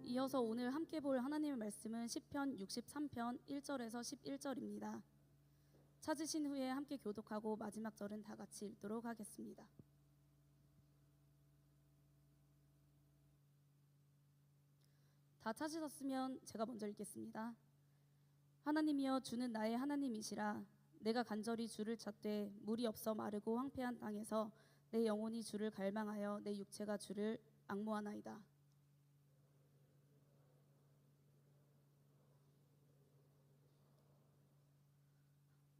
이어서 오늘 함께 볼 하나님의 말씀은 시편 63편 1절에서 11절입니다. 찾으신 후에 함께 교독하고 마지막 절은 다 같이 읽도록 하겠습니다. 다 찾으셨으면 제가 먼저 읽겠습니다. 하나님이여, 주는 나의 하나님이시라. 내가 간절히 주를 찾되 물이 없어 마르고 황폐한 땅에서 내 영혼이 주를 갈망하여 내 육체가 주를 앙모하나이다.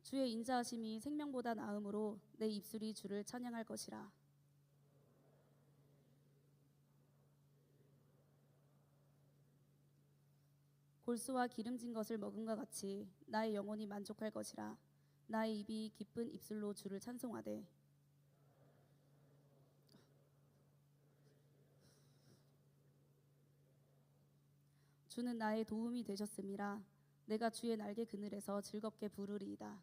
주의 인자하심이 생명보다 나음으로 내 입술이 주를 찬양할 것이라. 골수와 기름진 것을 먹음과 같이 나의 영혼이 만족할 것이라. 나의 입이 기쁜 입술로 주를 찬송하되 주는 나의 도움이 되셨음이라. 내가 주의 날개 그늘에서 즐겁게 부르리이다.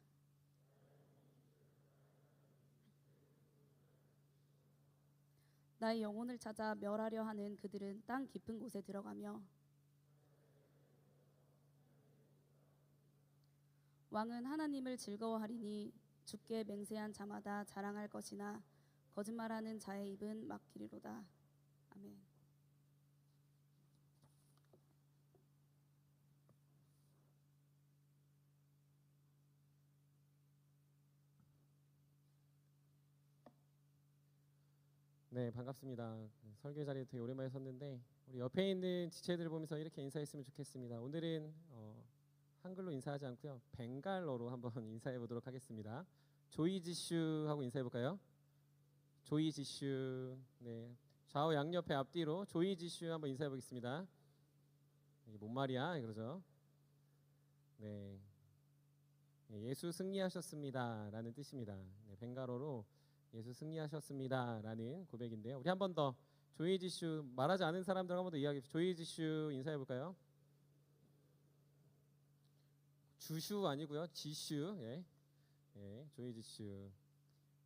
나의 영혼을 찾아 멸하려 하는 그들은 땅 깊은 곳에 들어가며 왕은 하나님을 즐거워하리니 주께 맹세한 자마다 자랑할 것이나 거짓말하는 자의 입은 막히리로다. 아멘. 네, 반갑습니다. 설교 자리에 되게 오랜만에 섰는데 우리 옆에 있는 지체들을 보면서 이렇게 인사했으면 좋겠습니다. 오늘은 한글로 인사하지 않고요, 벵갈어로 한번 인사해 보도록 하겠습니다. 조이지슈 하고 인사해 볼까요? 조이지슈. 네, 좌우 양옆에 앞뒤로 조이지슈 한번 인사해 보겠습니다. 이게 뭔 말이야, 그러죠? 네, 예수 승리하셨습니다라는 뜻입니다. 네, 벵갈어로 예수 승리하셨습니다라는 고백인데요. 우리 한 번 더 조이지슈, 말하지 않은 사람들 한 번 더 이야기. 조이지슈 인사해 볼까요? 주슈 아니고요, 지슈. 예, 조이지슈.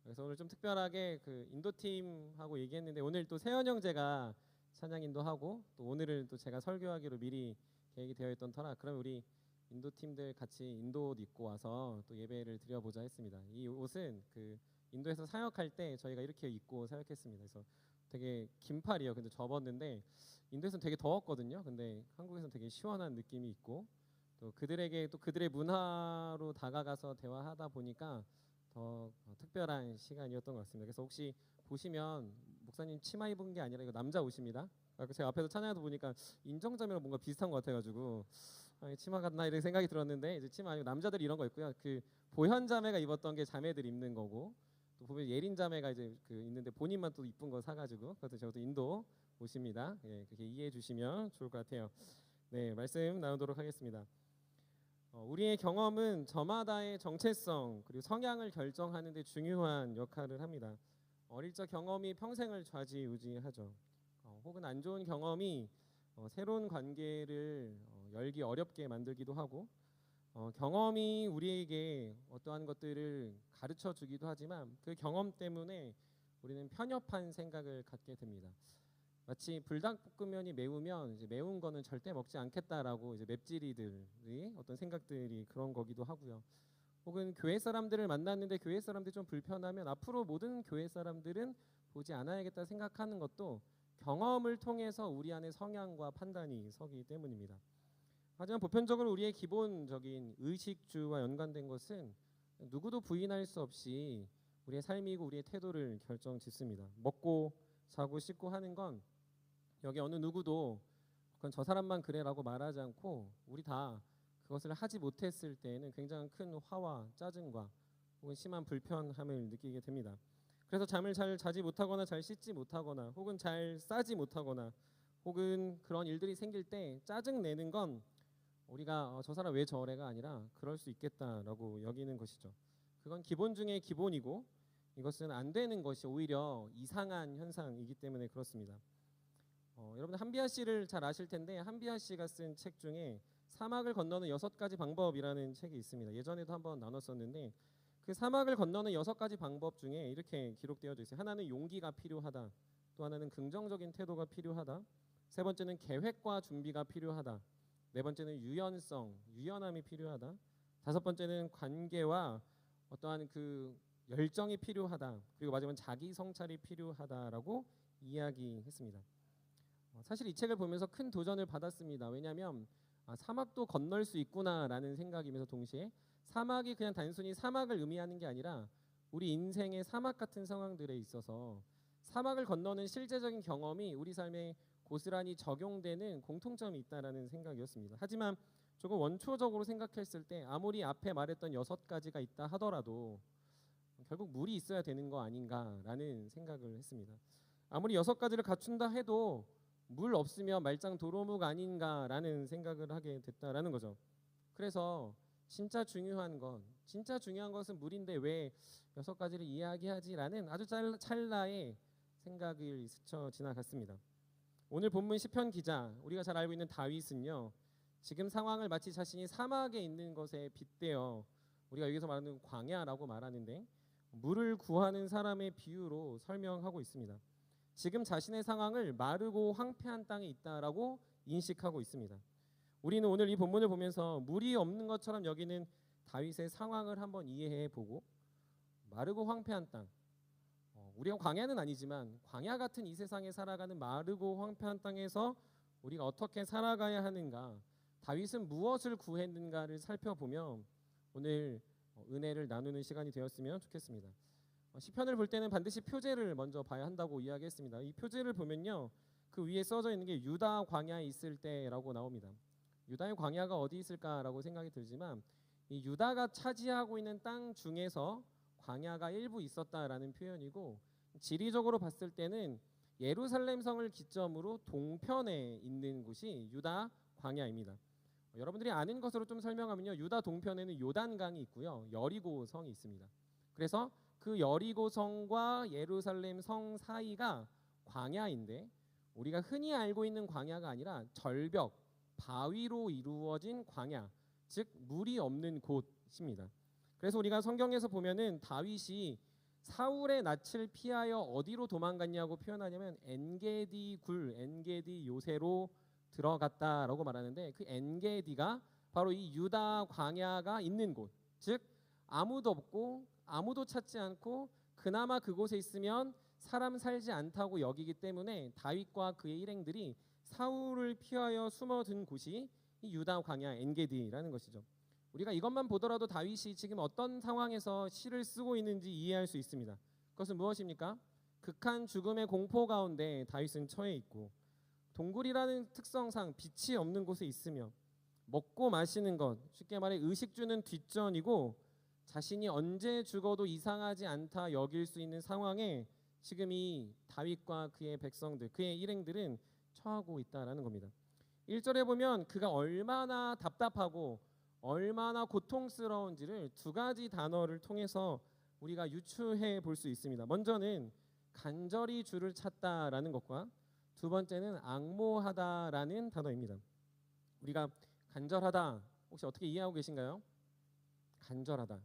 그래서 오늘 좀 특별하게 그 인도 팀하고 얘기했는데 오늘 또 세현 형제가 찬양 인도하고 또 오늘은 또 제가 설교하기로 미리 계획이 되어 있던 터라 그러면 우리 인도 팀들 같이 인도 옷 입고 와서 또 예배를 드려보자 했습니다. 이 옷은 그 인도에서 사역할 때 저희가 이렇게 입고 사역했습니다. 그래서 되게 긴팔이에요. 근데 접었는데 인도에서는 되게 더웠거든요. 근데 한국에서는 되게 시원한 느낌이 있고 또 그들에게 또 그들의 문화로 다가가서 대화하다 보니까 더 특별한 시간이었던 것 같습니다. 그래서 혹시 보시면 목사님 치마 입은 게 아니라 이거 남자 옷입니다. 제가 앞에서 찬양하다 보니까 인정자매랑 뭔가 비슷한 것 같아가지고 치마 같나 이런 생각이 들었는데 이제 치마 아니고 남자들이 이런 거 있고요. 그 보현자매가 입었던 게 자매들 입는 거고 또 보면 예린자매가 이제 그 있는데 본인만 또 이쁜 거 사가지고 그것도 저도 인도 옷입니다. 예, 그렇게 이해해 주시면 좋을 것 같아요. 네, 말씀 나누도록 하겠습니다. 우리의 경험은 저마다의 정체성 그리고 성향을 결정하는 데 중요한 역할을 합니다. 어릴 적 경험이 평생을 좌지우지하죠. 혹은 안 좋은 경험이 새로운 관계를 열기 어렵게 만들기도 하고 경험이 우리에게 어떠한 것들을 가르쳐 주기도 하지만 그 경험 때문에 우리는 편협한 생각을 갖게 됩니다. 마치 불닭볶음면이 매우면 이제 매운 거는 절대 먹지 않겠다라고 이제 맵찔이들이 어떤 생각들이 그런 거기도 하고요. 혹은 교회 사람들을 만났는데 교회 사람들이 좀 불편하면 앞으로 모든 교회 사람들은 보지 않아야겠다 생각하는 것도 경험을 통해서 우리 안에 성향과 판단이 서기 때문입니다. 하지만 보편적으로 우리의 기본적인 의식주와 연관된 것은 누구도 부인할 수 없이 우리의 삶이고 우리의 태도를 결정짓습니다. 먹고 자고 씻고 하는 건 여기 어느 누구도 그건 저 사람만 그래라고 말하지 않고 우리 다 그것을 하지 못했을 때에는 굉장히 큰 화와 짜증과 혹은 심한 불편함을 느끼게 됩니다. 그래서 잠을 잘 자지 못하거나 잘 씻지 못하거나 혹은 잘 싸지 못하거나 혹은 그런 일들이 생길 때 짜증 내는 건 우리가 저 사람 왜 저래가 아니라 그럴 수 있겠다라고 여기는 것이죠. 그건 기본 중에 기본이고 이것은 안 되는 것이 오히려 이상한 현상이기 때문에 그렇습니다. 여러분 한비아 씨를 잘 아실 텐데 한비아 씨가 쓴 책 중에 사막을 건너는 6가지 방법이라는 책이 있습니다. 예전에도 한번 나눴었는데 그 사막을 건너는 6가지 방법 중에 이렇게 기록되어 있어요. 하나는 용기가 필요하다. 또 하나는 긍정적인 태도가 필요하다. 세 번째는 계획과 준비가 필요하다. 네 번째는 유연성, 유연함이 필요하다. 다섯 번째는 관계와 어떠한 그 열정이 필요하다. 그리고 마지막은 자기 성찰이 필요하다라고 이야기했습니다. 사실 이 책을 보면서 큰 도전을 받았습니다. 왜냐하면 사막도 건널 수 있구나라는 생각이면서 동시에 사막이 그냥 단순히 사막을 의미하는 게 아니라 우리 인생의 사막 같은 상황들에 있어서 사막을 건너는 실제적인 경험이 우리 삶에 고스란히 적용되는 공통점이 있다라는 생각이었습니다. 하지만 조금 원초적으로 생각했을 때 아무리 앞에 말했던 6가지가 있다 하더라도 결국 물이 있어야 되는 거 아닌가라는 생각을 했습니다. 아무리 6가지를 갖춘다 해도 물 없으면 말짱 도루묵 아닌가라는 생각을 하게 됐다라는 거죠. 그래서 진짜 중요한 것은 물인데 왜 6가지를 이야기하지라는 아주 찰나의 생각을 스쳐 지나갔습니다. 오늘 본문 시편 기자, 우리가 잘 알고 있는 다윗은요, 지금 상황을 마치 자신이 사막에 있는 것에 빗대어 우리가 여기서 말하는 광야라고 말하는데 물을 구하는 사람의 비유로 설명하고 있습니다. 지금 자신의 상황을 마르고 황폐한 땅에 있다라고 인식하고 있습니다. 우리는 오늘 이 본문을 보면서 물이 없는 것처럼 여기는 다윗의 상황을 한번 이해해보고 마르고 황폐한 땅, 우리가 광야는 아니지만 광야 같은 이 세상에 살아가는 마르고 황폐한 땅에서 우리가 어떻게 살아가야 하는가, 다윗은 무엇을 구했는가를 살펴보며 오늘 은혜를 나누는 시간이 되었으면 좋겠습니다. 시편을 볼 때는 반드시 표제를 먼저 봐야 한다고 이야기했습니다. 이 표제를 보면요, 그 위에 써져 있는 게 유다 광야에 있을 때라고 나옵니다. 유다의 광야가 어디 있을까라고 생각이 들지만 이 유다가 차지하고 있는 땅 중에서 광야가 일부 있었다라는 표현이고, 지리적으로 봤을 때는 예루살렘 성을 기점으로 동편에 있는 곳이 유다 광야입니다. 여러분들이 아는 것으로 좀 설명하면요, 유다 동편에는 요단강이 있고요, 여리고 성이 있습니다. 그래서 그 여리고 성과 예루살렘 성 사이가 광야인데, 우리가 흔히 알고 있는 광야가 아니라 절벽, 바위로 이루어진 광야, 즉 물이 없는 곳입니다. 그래서 우리가 성경에서 보면은 다윗이 사울의 낯을 피하여 어디로 도망갔냐고 표현하냐면 엔게디 굴, 엔게디 요새로 들어갔다라고 말하는데, 그 엔게디가 바로 이 유다 광야가 있는 곳, 즉 아무도 없고 아무도 찾지 않고 그나마 그곳에 있으면 사람 살지 않다고 여기기 때문에 다윗과 그의 일행들이 사울을 피하여 숨어든 곳이 이 유다 광야 엔게디라는 것이죠. 우리가 이것만 보더라도 다윗이 지금 어떤 상황에서 시를 쓰고 있는지 이해할 수 있습니다. 그것은 무엇입니까? 극한 죽음의 공포 가운데 다윗은 처해 있고, 동굴이라는 특성상 빛이 없는 곳에 있으며, 먹고 마시는 것, 쉽게 말해 의식주는 뒷전이고, 자신이 언제 죽어도 이상하지 않다 여길 수 있는 상황에 지금 이 다윗과 그의 백성들, 그의 일행들은 처하고 있다라는 겁니다. 1절에 보면 그가 얼마나 답답하고 얼마나 고통스러운지를 2가지 단어를 통해서 우리가 유추해 볼 수 있습니다. 먼저는 간절히 주를 찾다라는 것과 두 번째는 앙모하다라는 단어입니다. 우리가 간절하다 혹시 어떻게 이해하고 계신가요? 간절하다.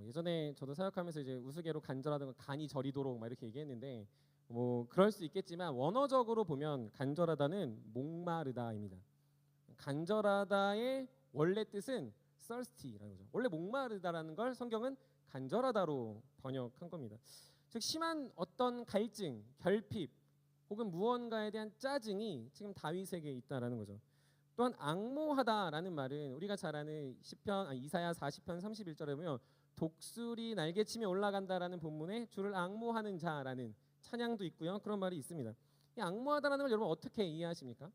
예전에 저도 사역하면서 이제 우스개로 간절하다는 간이 저리도록 막 이렇게 얘기했는데, 뭐 그럴 수 있겠지만 원어적으로 보면 간절하다는 목마르다입니다. 간절하다의 원래 뜻은 thirsty라는 거죠. 원래 목마르다라는 걸 성경은 간절하다로 번역한 겁니다. 즉 심한 어떤 갈증, 결핍 혹은 무언가에 대한 짜증이 지금 다윗에게 있다라는 거죠. 또한 앙모하다라는 말은 우리가 잘 아는 이사야 40편 31절에 보면 독수리 날개치며 올라간다라는 본문에 주를 앙모하는 자라는 찬양도 있고요. 그런 말이 있습니다. 이 앙모하다라는 걸 여러분 어떻게 이해하십니까?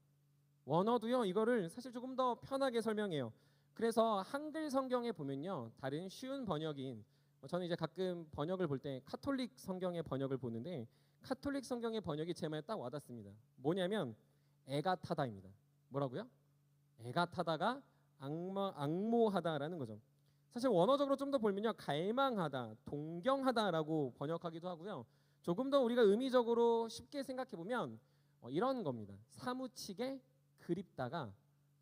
원어도요, 이거를 사실 조금 더 편하게 설명해요. 그래서 한글 성경에 보면요, 다른 쉬운 번역인, 저는 이제 가끔 번역을 볼 때 카톨릭 성경의 번역을 보는데, 카톨릭 성경의 번역이 제 말에 딱 와닿습니다. 뭐냐면 애가 타다입니다. 뭐라고요? 애가 타다가 앙모하다라는 거죠. 사실 원어적으로 좀 더 보면요, 갈망하다, 동경하다라고 번역하기도 하고요. 조금 더 우리가 의미적으로 쉽게 생각해 보면 이런 겁니다. 사무치게 그립다가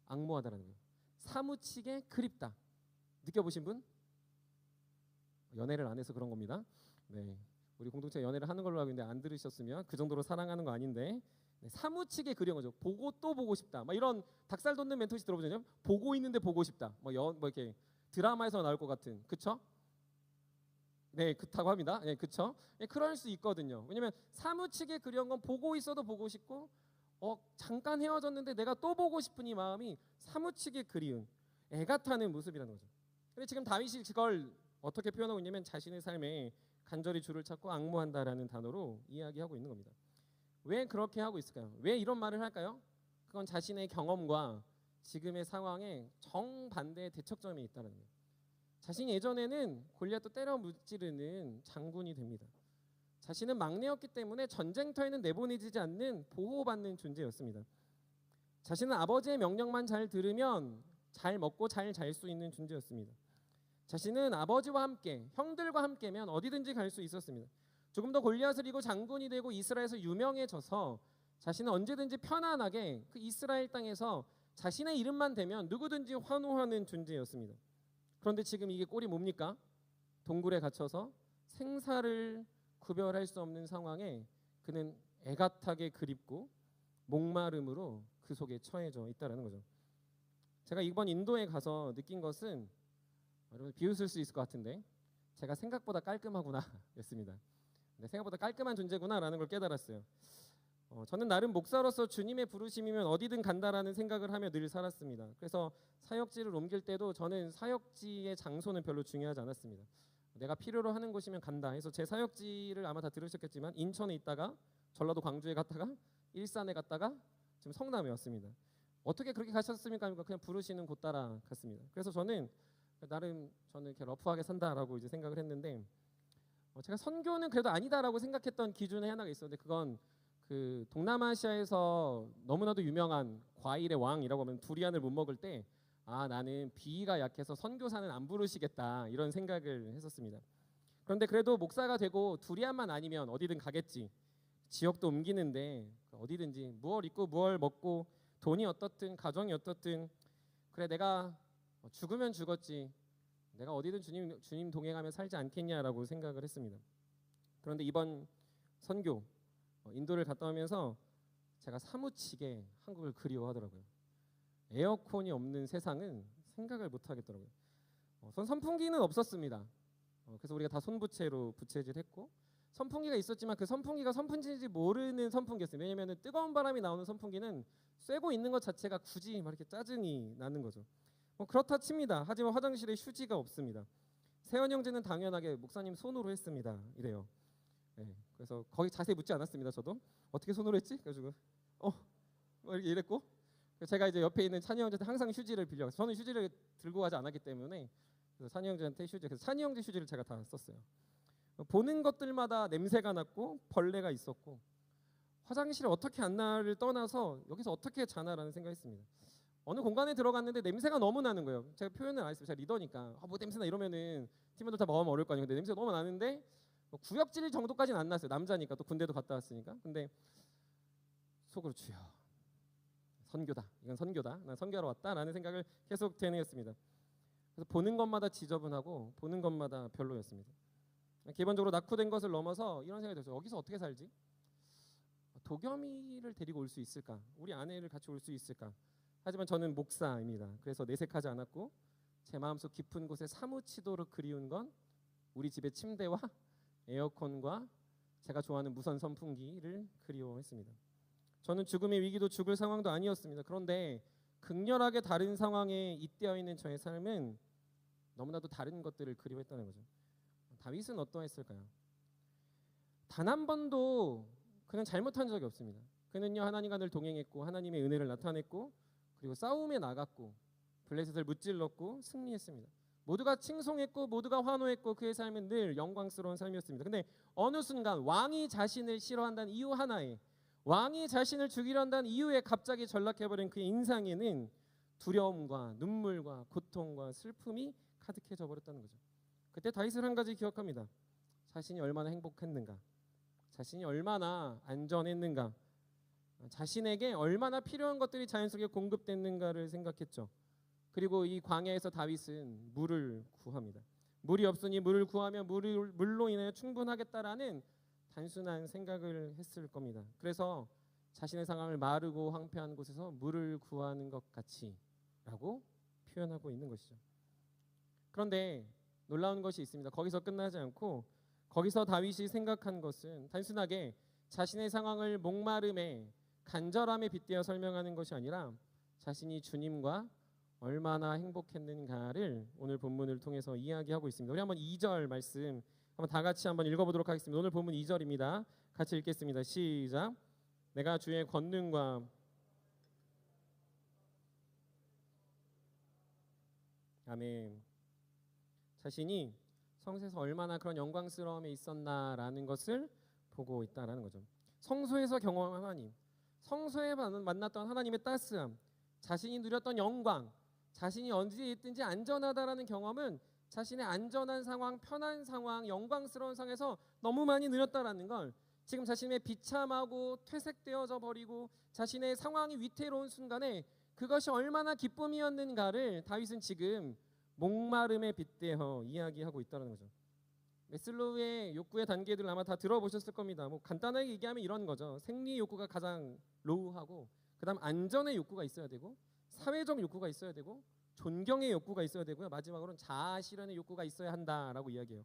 앙모하다라는 거예요. 사무치게 그립다. 느껴보신 분? 연애를 안 해서 그런 겁니다. 네, 우리 공동체 연애를 하는 걸로 알고 있는데 안 들으셨으면 그 정도로 사랑하는 거 아닌데, 네, 사무치게 그리운 거죠. 보고 또 보고 싶다. 막 이런 닭살 돋는 멘트 혹시 들어보셨나요? 보고 있는데 보고 싶다. 뭐 이렇게 드라마에서 나올 것 같은. 그쵸? 네, 그렇다고 합니다. 네, 그쵸? 네, 그럴 수 있거든요. 왜냐면 사무치게 그리운 건 보고 있어도 보고 싶고, 잠깐 헤어졌는데 내가 또 보고 싶은 이 마음이 사무치게 그리운 애가 타는 모습이라는 거죠. 근데 지금 다윗이 그걸 어떻게 표현하고 있냐면 자신의 삶에 간절히 주를 찾고 앙모한다라는 단어로 이야기하고 있는 겁니다. 왜 그렇게 하고 있을까요? 왜 이런 말을 할까요? 그건 자신의 경험과 지금의 상황에 정반대의 대척점이 있다는 거예요. 자신이 예전에는 골리앗도 때려 무찌르는 장군이 됩니다. 자신은 막내였기 때문에 전쟁터에는 내보내지지 않는 보호받는 존재였습니다. 자신은 아버지의 명령만 잘 들으면 잘 먹고 잘 잘 수 있는 존재였습니다. 자신은 아버지와 함께 형들과 함께면 어디든지 갈 수 있었습니다. 조금 더 골리앗을 이기고 장군이 되고 이스라엘에서 유명해져서 자신은 언제든지 편안하게 그 이스라엘 땅에서 자신의 이름만 대면 누구든지 환호하는 존재였습니다. 그런데 지금 이게 꼴이 뭡니까? 동굴에 갇혀서 생사를 구별할 수 없는 상황에 그는 애같하게 그립고 목마름으로 그 속에 처해져 있다는 거죠. 제가 이번 인도에 가서 느낀 것은 여러분 비웃을 수 있을 것 같은데 제가 생각보다 깔끔하구나 였습니다. 생각보다 깔끔한 존재구나라는 걸 깨달았어요. 저는 나름 목사로서 주님의 부르심이면 어디든 간다라는 생각을 하며 늘 살았습니다. 그래서 사역지를 옮길 때도 저는 사역지의 장소는 별로 중요하지 않았습니다. 내가 필요로 하는 곳이면 간다 해서 제 사역지를 아마 다 들으셨겠지만 인천에 있다가 전라도 광주에 갔다가 일산에 갔다가 지금 성남에 왔습니다. 어떻게 그렇게 가셨습니까? 그냥 부르시는 곳 따라 갔습니다. 그래서 저는 나름 저는 이렇게 러프하게 산다라고 이제 생각을 했는데 제가 선교는 그래도 아니다라고 생각했던 기준에 하나가 있었는데 그건 그 동남아시아에서 너무나도 유명한 과일의 왕이라고 하면 두리안을 못 먹을 때 나는 비위가 약해서 선교사는 안 부르시겠다 이런 생각을 했었습니다. 그런데 그래도 목사가 되고 두리안만 아니면 어디든 가겠지. 지역도 옮기는데 어디든지 무얼 입고 무얼 먹고 돈이 어떻든 가정이 어떻든 그래 내가 죽으면 죽었지 내가 어디든 주님 동행하며 살지 않겠냐라고 생각을 했습니다. 그런데 이번 선교 인도를 갔다 오면서 제가 사무치게 한국을 그리워하더라고요. 에어컨이 없는 세상은 생각을 못 하겠더라고요. 선풍기는 없었습니다. 그래서 우리가 다 손부채로 부채질했고 선풍기가 있었지만 그 선풍기가 선풍기인지 모르는 선풍기였어요. 왜냐하면 뜨거운 바람이 나오는 선풍기는 쐬고 있는 것 자체가 굳이 막 이렇게 짜증이 나는 거죠. 그렇다 칩니다. 하지만 화장실에 휴지가 없습니다. 세연 형제는 당연하게 목사님 손으로 했습니다. 이래요. 네, 그래서 거기 자세히 묻지 않았습니다. 저도 어떻게 손으로 했지? 그래가지고 이렇게 이랬고 제가 이제 옆에 있는 찬이 형제한테 항상 휴지를 빌려서 저는 휴지를 들고 가지 않았기 때문에 그래서 찬이 형제한테 그래서 찬이 형제 휴지를 제가 다 썼어요. 보는 것들마다 냄새가 났고 벌레가 있었고 화장실에 어떻게 안나를 떠나서 여기서 어떻게 자나라는 생각했습니다. 어느 공간에 들어갔는데 냄새가 너무 나는 거예요. 제가 표현을 안 했어요. 제가 리더니까 뭐 냄새나 이러면은 팀원들 다 마음 어려울 거 아니에요. 근데 냄새가 너무 나는데 구역질 정도까지는 안 났어요. 남자니까 또 군대도 갔다 왔으니까. 근데 속으로 주여 선교다. 이건 선교다. 난 선교하러 왔다라는 생각을 계속 되뇌었습니다. 그래서 보는 것마다 지저분하고 보는 것마다 별로였습니다. 기본적으로 낙후된 것을 넘어서 이런 생각이 들었어요. 여기서 어떻게 살지? 도겸이를 데리고 올 수 있을까? 우리 아내를 같이 올 수 있을까? 하지만 저는 목사입니다. 그래서 내색하지 않았고 제 마음속 깊은 곳에 사무치도록 그리운 건 우리 집의 침대와 에어컨과 제가 좋아하는 무선 선풍기를 그리워했습니다. 저는 죽음의 위기도 죽을 상황도 아니었습니다. 그런데 극렬하게 다른 상황에 잇대어 있는 저의 삶은 너무나도 다른 것들을 그리워했다는 거죠. 다윗은 어떠했을까요? 단 한 번도 그는 잘못한 적이 없습니다. 그는요 하나님과 늘 동행했고 하나님의 은혜를 나타냈고 그리고 싸움에 나갔고 블레셋을 무찔렀고 승리했습니다. 모두가 칭송했고 모두가 환호했고 그의 삶은 늘 영광스러운 삶이었습니다. 근데 어느 순간 왕이 자신을 싫어한다는 이유 하나에 왕이 자신을 죽이려 한다는 이유에 갑자기 전락해버린 그의 인상에는 두려움과 눈물과 고통과 슬픔이 가득해져 버렸다는 거죠. 그때 다윗은 한 가지 기억합니다. 자신이 얼마나 행복했는가, 자신이 얼마나 안전했는가, 자신에게 얼마나 필요한 것들이 자연스럽게 공급됐는가를 생각했죠. 그리고 이 광야에서 다윗은 물을 구합니다. 물이 없으니 물을 구하며 물로 인하여 충분하겠다라는 단순한 생각을 했을 겁니다. 그래서 자신의 상황을 마르고 황폐한 곳에서 물을 구하는 것 같이라고 표현하고 있는 것이죠. 그런데 놀라운 것이 있습니다. 거기서 끝나지 않고 거기서 다윗이 생각한 것은 단순하게 자신의 상황을 목마름에 간절함에 빗대어 설명하는 것이 아니라 자신이 주님과 얼마나 행복했는가를 오늘 본문을 통해서 이야기하고 있습니다. 우리 한번 2절 말씀 한번 다 같이 한번 읽어보도록 하겠습니다. 오늘 본문 2절입니다. 같이 읽겠습니다. 시작. 내가 주의 권능과 아멘. 자신이 성소에서 얼마나 그런 영광스러움에 있었나라는 것을 보고 있다라는 거죠. 성소에서 경험한 하나님, 성소에 만났던 하나님의 따스함, 자신이 누렸던 영광, 자신이 언제 있든지 안전하다라는 경험은 자신의 안전한 상황, 편한 상황, 영광스러운 상황에서 너무 많이 누렸다라는 걸 지금 자신의 비참하고 퇴색되어져 버리고 자신의 상황이 위태로운 순간에 그것이 얼마나 기쁨이었는가를 다윗은 지금 목마름에 빗대어 이야기하고 있다는 거죠. 메슬로우의 욕구의 단계들을 아마 다 들어보셨을 겁니다. 뭐 간단하게 얘기하면 이런 거죠. 생리 욕구가 가장 로우하고 그다음 안전의 욕구가 있어야 되고 사회적 욕구가 있어야 되고 존경의 욕구가 있어야 되고요. 마지막으로는 자아 실현의 욕구가 있어야 한다라고 이야기해요.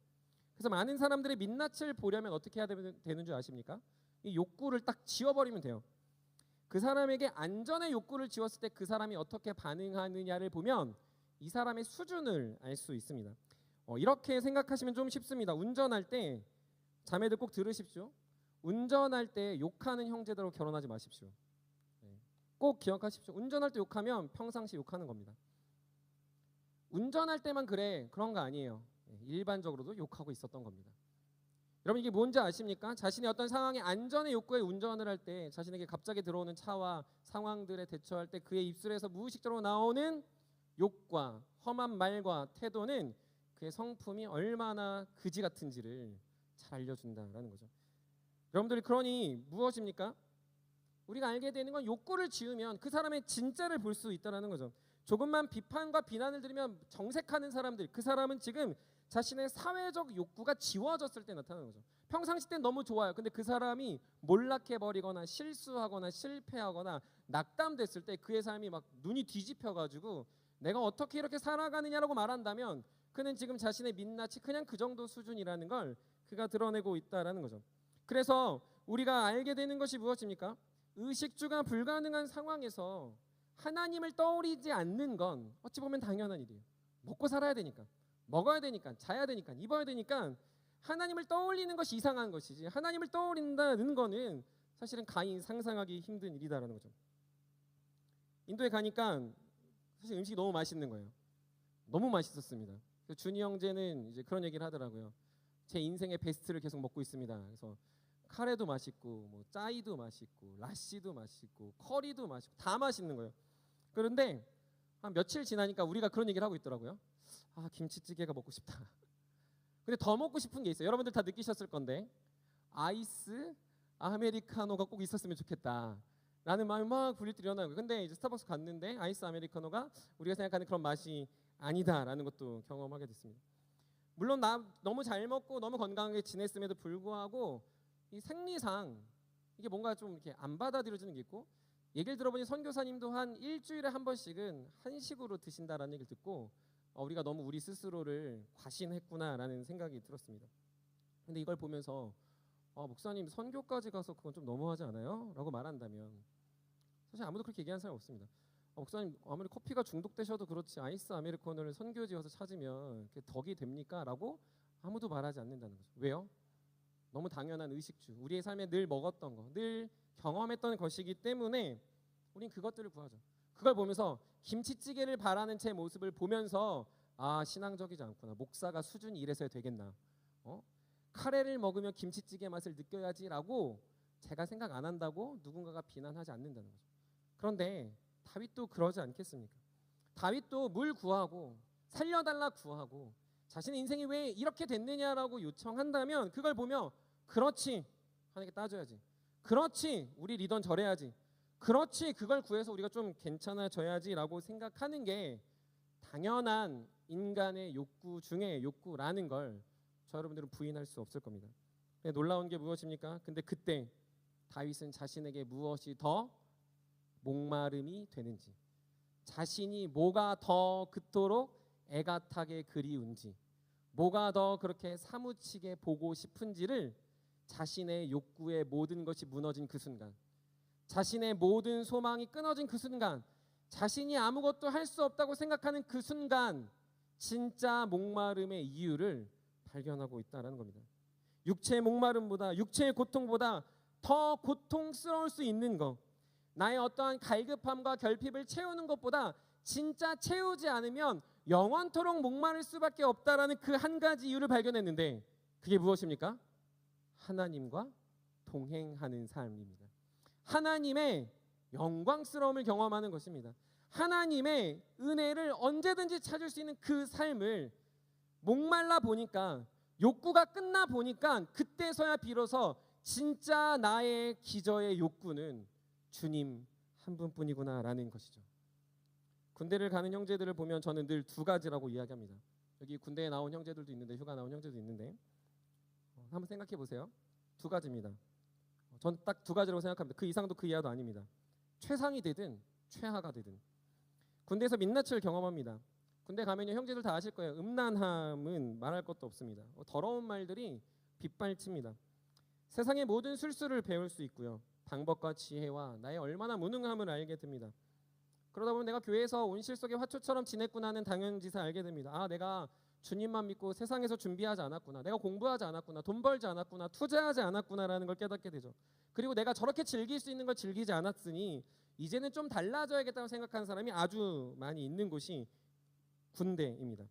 그래서 많은 사람들의 민낯을 보려면 어떻게 해야 되는 줄 아십니까? 이 욕구를 딱 지워버리면 돼요. 그 사람에게 안전의 욕구를 지웠을 때 그 사람이 어떻게 반응하느냐를 보면 이 사람의 수준을 알 수 있습니다. 이렇게 생각하시면 좀 쉽습니다. 운전할 때 자매들 꼭 들으십시오. 운전할 때 욕하는 형제들하고 결혼하지 마십시오. 꼭 기억하십시오. 운전할 때 욕하면 평상시 욕하는 겁니다. 운전할 때만 그런 거 아니에요. 일반적으로도 욕하고 있었던 겁니다. 여러분 이게 뭔지 아십니까? 자신의 어떤 상황의 안전의 욕구에 운전을 할 때 자신에게 갑자기 들어오는 차와 상황들에 대처할 때 그의 입술에서 무의식적으로 나오는 욕과 험한 말과 태도는 그의 성품이 얼마나 그지 같은지를 잘 알려준다라는 거죠. 여러분들이 그러니 무엇입니까? 우리가 알게 되는 건 욕구를 지으면 그 사람의 진짜를 볼 수 있다는 거죠. 조금만 비판과 비난을 들으면 정색하는 사람들, 그 사람은 지금 자신의 사회적 욕구가 지워졌을 때 나타나는 거죠. 평상시 때 너무 좋아요. 근데 그 사람이 몰락해버리거나 실수하거나 실패하거나 낙담됐을 때 그의 삶이 막 눈이 뒤집혀가지고 내가 어떻게 이렇게 살아가느냐라고 말한다면 그는 지금 자신의 민낯이 그냥 그 정도 수준이라는 걸 그가 드러내고 있다라는 거죠. 그래서 우리가 알게 되는 것이 무엇입니까? 의식주가 불가능한 상황에서 하나님을 떠올리지 않는 건 어찌 보면 당연한 일이에요. 먹고 살아야 되니까, 먹어야 되니까, 자야 되니까, 입어야 되니까 하나님을 떠올리는 것이 이상한 것이지 하나님을 떠올린다는 거는 사실은 가히 상상하기 힘든 일이다라는 거죠. 인도에 가니까 사실 음식이 너무 맛있는 거예요. 너무 맛있었습니다. 준이 형제는 이제 그런 얘기를 하더라고요. 제 인생의 베스트를 계속 먹고 있습니다. 그래서 카레도 맛있고 뭐 짜이도 맛있고 라시도 맛있고 커리도 맛있고 다 맛있는 거예요. 그런데 한 며칠 지나니까 우리가 그런 얘기를 하고 있더라고요. 아, 김치찌개가 먹고 싶다. 근데 더 먹고 싶은 게 있어요. 여러분들 다 느끼셨을 건데 아이스 아메리카노가 꼭 있었으면 좋겠다 라는 마음이 막 부릴 때 일어나는 거예요. 근데 이제 스타벅스 갔는데 아이스 아메리카노가 우리가 생각하는 그런 맛이 아니다라는 것도 경험하게 됐습니다. 물론 나 너무 잘 먹고 너무 건강하게 지냈음에도 불구하고 이 생리상 이게 뭔가 좀 이렇게 안 받아들여지는 게 있고, 얘기를 들어보니 선교사님도 한 일주일에 한 번씩은 한식으로 드신다라는 얘기를 듣고 우리가 너무 우리 스스로를 과신했구나라는 생각이 들었습니다. 근데 이걸 보면서 목사님 선교까지 가서 그건 좀 너무하지 않아요? 라고 말한다면 사실 아무도 그렇게 얘기하는 사람이 없습니다. 목사님 아무리 커피가 중독되셔도 그렇지 아이스 아메리카노를 선교지에 와서 찾으면 그게 덕이 됩니까? 라고 아무도 말하지 않는다는 거죠. 왜요? 너무 당연한 의식주, 우리의 삶에 늘 먹었던 거, 늘 경험했던 것이기 때문에 우린 그것들을 구하죠. 그걸 보면서 김치찌개를 바라는 제 모습을 보면서 아, 신앙적이지 않구나. 목사가 수준이 이래서야 되겠나. 카레를 먹으면 김치찌개 맛을 느껴야지라고 제가 생각 안 한다고 누군가가 비난하지 않는다는 거죠. 그런데 다윗도 그러지 않겠습니까? 다윗도 물 구하고 살려달라 구하고 자신의 인생이 왜 이렇게 됐느냐라고 요청한다면 그걸 보며 그렇지 하나님께 따져야지, 그렇지 우리 리더는 저래야지, 그렇지 그걸 구해서 우리가 좀 괜찮아져야지라고 생각하는 게 당연한 인간의 욕구 중에 욕구라는 걸 저 여러분들은 부인할 수 없을 겁니다. 놀라운 게 무엇입니까? 근데 그때 다윗은 자신에게 무엇이 더 목마름이 되는지, 자신이 뭐가 더 그토록 애가타게 그리운지, 뭐가 더 그렇게 사무치게 보고 싶은지를 자신의 욕구의 모든 것이 무너진 그 순간, 자신의 모든 소망이 끊어진 그 순간, 자신이 아무것도 할 수 없다고 생각하는 그 순간 진짜 목마름의 이유를 발견하고 있다는 겁니다. 육체의 목마름보다, 육체의 고통보다 더 고통스러울 수 있는 것, 나의 어떠한 갈급함과 결핍을 채우는 것보다 진짜 채우지 않으면 영원토록 목마를 수밖에 없다라는 그 한 가지 이유를 발견했는데, 그게 무엇입니까? 하나님과 동행하는 삶입니다. 하나님의 영광스러움을 경험하는 것입니다. 하나님의 은혜를 언제든지 찾을 수 있는 그 삶을, 목말라 보니까, 욕구가 끝나 보니까 그때서야 비로소 진짜 나의 기저의 욕구는 주님 한 분뿐이구나라는 것이죠. 군대를 가는 형제들을 보면 저는 늘 두 가지라고 이야기합니다. 여기 군대에 나온 형제들도 있는데, 휴가 나온 형제도 있는데, 한번 생각해 보세요. 두 가지입니다. 전 딱 두 가지라고 생각합니다. 그 이상도 그 이하도 아닙니다. 최상이 되든 최하가 되든. 군대에서 민낯을 경험합니다. 군대 가면요, 형제들 다 아실 거예요. 음란함은 말할 것도 없습니다. 더러운 말들이 빗발칩니다. 세상의 모든 술수를 배울 수 있고요, 방법과 지혜와 나의 얼마나 무능함을 알게 됩니다. 그러다 보면 내가 교회에서 온실 속의 화초처럼 지냈구나는 당연지사 알게 됩니다. 아, 내가 주님만 믿고 세상에서 준비하지 않았구나, 내가 공부하지 않았구나, 돈 벌지 않았구나, 투자하지 않았구나라는 걸 깨닫게 되죠. 그리고 내가 저렇게 즐길 수 있는 걸 즐기지 않았으니 이제는 좀 달라져야겠다고 생각하는 사람이 아주 많이 있는 곳이 군대입니다.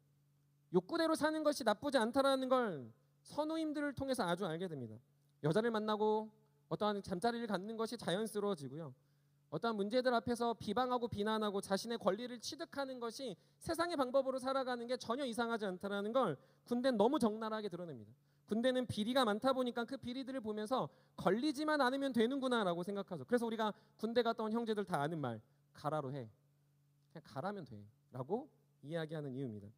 욕구대로 사는 것이 나쁘지 않다라는 걸 선우임들을 통해서 아주 알게 됩니다. 여자를 만나고 어떠한 잠자리를 갖는 것이 자연스러워지고요, 어떠한 문제들 앞에서 비방하고 비난하고 자신의 권리를 취득하는 것이 세상의 방법으로 살아가는 게 전혀 이상하지 않다라는 걸 군대는 너무 적나라하게 드러냅니다. 군대는 비리가 많다 보니까 그 비리들을 보면서 걸리지만 않으면 되는구나라고 생각하죠. 그래서 우리가 군대 갔다 온 형제들 다 아는 말, 가라로 해, 그냥 가라면 돼라고 이야기하는 이유입니다.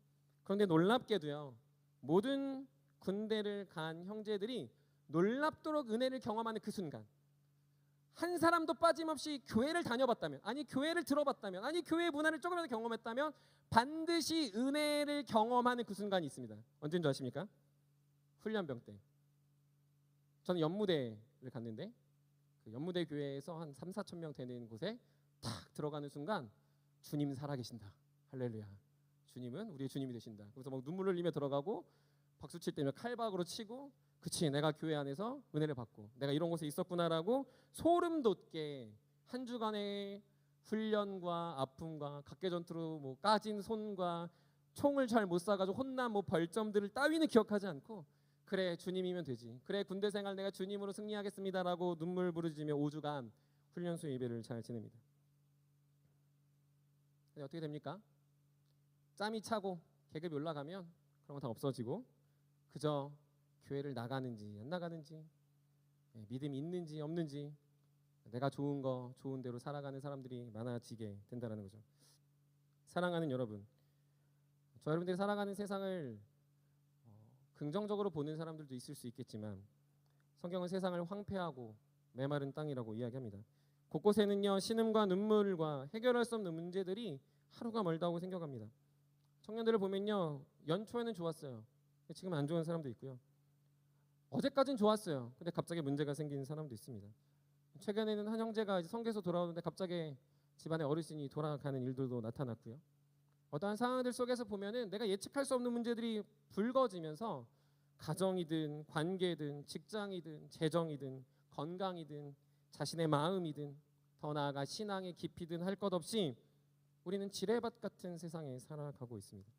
그런데 놀랍게도요, 모든 군대를 간 형제들이 놀랍도록 은혜를 경험하는 그 순간, 한 사람도 빠짐없이 교회를 다녀봤다면, 아니 교회를 들어봤다면, 아니 교회 문화를 조금이라도 경험했다면 반드시 은혜를 경험하는 그 순간이 있습니다. 언제인 줄 아십니까? 훈련병 때. 저는 연무대를 갔는데, 그 연무대 교회에서 한 3, 4천 명 되는 곳에 탁 들어가는 순간 주님 살아계신다, 할렐루야, 주님은 우리의 주님이 되신다. 그래서 막 눈물 흘리며 들어가고 박수 칠 때면 칼박으로 치고, 그치, 내가 교회 안에서 은혜를 받고 내가 이런 곳에 있었구나라고 소름 돋게 한 주간의 훈련과 아픔과 각계전투로 뭐 까진 손과 총을 잘 못 쏴가지고 혼난 뭐 벌점들을 따위는 기억하지 않고, 그래 주님이면 되지, 그래 군대 생활 내가 주님으로 승리하겠습니다라고 눈물 부르짖으며 5주간 훈련소 예배를 잘 지냅니다. 근데 어떻게 됩니까? 짬이 차고 계급이 올라가면 그런 거 다 없어지고 그저 교회를 나가는지 안 나가는지, 믿음이 있는지 없는지, 내가 좋은 거 좋은 대로 살아가는 사람들이 많아지게 된다는 거죠. 사랑하는 여러분, 저 여러분들이 살아가는 세상을 긍정적으로 보는 사람들도 있을 수 있겠지만, 성경은 세상을 황폐하고 메마른 땅이라고 이야기합니다. 곳곳에는요, 신음과 눈물과 해결할 수 없는 문제들이 하루가 멀다고 생각합니다. 청년들을 보면요, 연초에는 좋았어요. 지금 안 좋은 사람도 있고요, 어제까진 좋았어요. 근데 갑자기 문제가 생기는 사람도 있습니다. 최근에는 한 형제가 성교에서 돌아오는데 갑자기 집안의 어르신이 돌아가는 일들도 나타났고요. 어떠한 상황들 속에서 보면은 내가 예측할 수 없는 문제들이 불거지면서 가정이든 관계든 직장이든 재정이든 건강이든 자신의 마음이든 더 나아가 신앙의 깊이든 할 것 없이 우리는 지뢰밭 같은 세상에 살아가고 있습니다.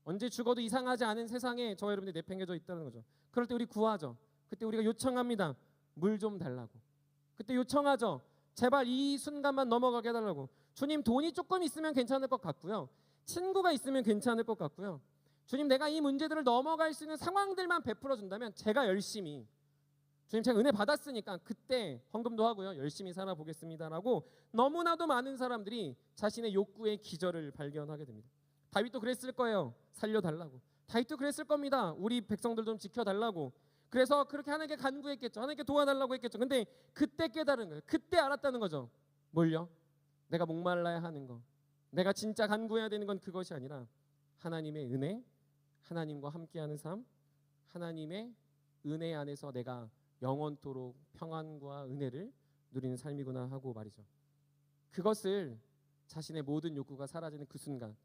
언제 죽어도 이상하지 않은 세상에 저와 여러분들이 내팽개져 있다는 거죠. 그럴 때 우리 구하죠. 그때 우리가 요청합니다. 물 좀 달라고. 그때 요청하죠. 제발 이 순간만 넘어가게 해달라고. 주님, 돈이 조금 있으면 괜찮을 것 같고요, 친구가 있으면 괜찮을 것 같고요, 주님, 내가 이 문제들을 넘어갈 수 있는 상황들만 베풀어 준다면 제가 열심히, 주님 제가 은혜 받았으니까 그때 헌금도 하고요, 열심히 살아보겠습니다라고 너무나도 많은 사람들이 자신의 욕구의 기저를 발견하게 됩니다. 다윗도 그랬을 거예요. 살려달라고. 다윗도 그랬을 겁니다. 우리 백성들 좀 지켜달라고. 그래서 그렇게 하나님께 간구했겠죠. 하나님께 도와달라고 했겠죠. 근데 그때 깨달은 거예요. 그때 알았다는 거죠. 뭘요? 내가 목말라야 하는 거, 내가 진짜 간구해야 되는 건 그것이 아니라 하나님의 은혜, 하나님과 함께하는 삶, 하나님의 은혜 안에서 내가 영원토록 평안과 은혜를 누리는 삶이구나 하고 말이죠. 그것을 자신의 모든 욕구가 사라지는 그 순간,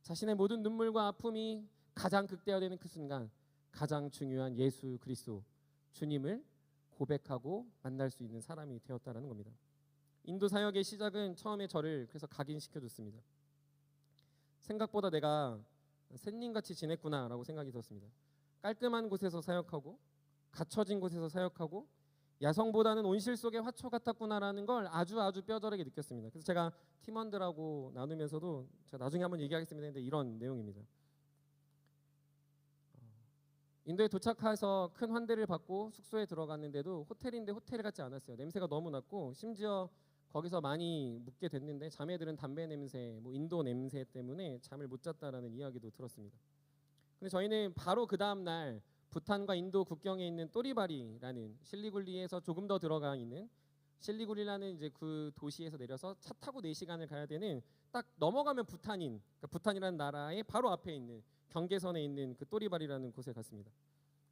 자신의 모든 눈물과 아픔이 가장 극대화되는 그 순간, 가장 중요한 예수 그리스도 주님을 고백하고 만날 수 있는 사람이 되었다라는 겁니다. 인도 사역의 시작은 처음에 저를 그래서 각인시켜줬습니다. 생각보다 내가 샌님같이 지냈구나라고 생각이 들었습니다. 깔끔한 곳에서 사역하고 갇혀진 곳에서 사역하고 야성보다는 온실 속의 화초 같았구나라는 걸 아주 뼈저리게 느꼈습니다. 그래서 제가 팀원들하고 나누면서도 제가 나중에 한번 얘기하겠습니다 했는데 이런 내용입니다. 인도에 도착해서 큰 환대를 받고 숙소에 들어갔는데도 호텔인데 호텔 같지 않았어요. 냄새가 너무 났고 심지어 거기서 많이 묵게 됐는데 자매들은 담배 냄새, 뭐 인도 냄새 때문에 잠을 못 잤다라는 이야기도 들었습니다. 근데 저희는 바로 그 다음 날 부탄과 인도 국경에 있는 또리바리라는 실리굴리에서 조금 더 들어가 있는 실리구리라는 이제 그 도시에서 내려서 차 타고 4시간을 가야 되는 딱 넘어가면 부탄인, 그러니까 부탄이라는 나라의 바로 앞에 있는 경계선에 있는 그 또리바리라는 곳에 갔습니다.